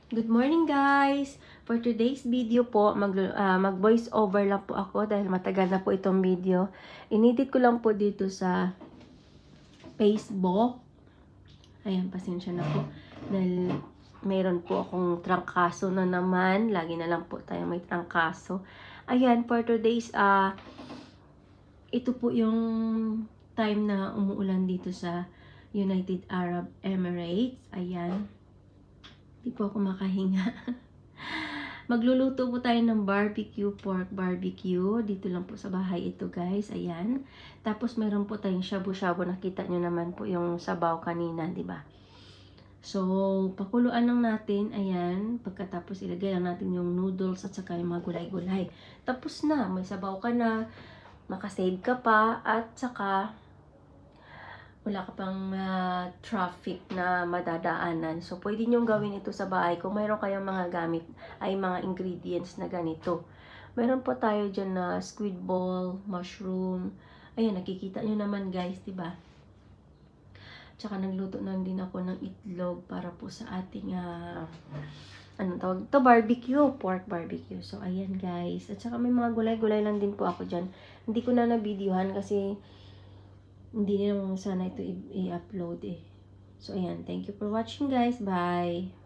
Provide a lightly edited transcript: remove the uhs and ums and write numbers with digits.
Good morning guys! For today's video po, mag voice over lang po ako dahil matagal na po itong video. Inedit ko lang po dito sa Facebook. Ayan, pasensya na po. Dahil mayroon po akong trangkaso na naman. Lagi na lang po tayo may trangkaso. Ayan, for today's, ito po yung time na umuulan dito sa United Arab Emirates. Ayan. Di po ako makahinga. Magluluto po tayo ng barbecue, pork barbecue. Dito lang po sa bahay ito guys. Ayan. Tapos meron po tayong shabu-shabu. Nakita nyo naman po yung sabaw kanina, di ba? So, pakuluan lang natin. Ayan. Pagkatapos ilagay lang natin yung noodles at saka yung mga gulay-gulay. Tapos na. May sabaw ka na. Makasave ka pa. At saka wala ka pang traffic na madadaanan. So, pwede nyong gawin ito sa bahay kung mayroon kayong mga gamit ay mga ingredients na ganito. Meron po tayo dyan na squid ball, mushroom. Ayan, nakikita nyo naman guys, diba? Tsaka nagluto na din ako ng itlog para po sa ating, anong tawag ito? Barbecue, pork barbecue. So, ayan guys. At saka may mga gulay-gulay lang din po ako dyan. Hindi ko na na-videohan kasi hindi naman sana ito i-upload eh. So, ayan. Thank you for watching guys. Bye!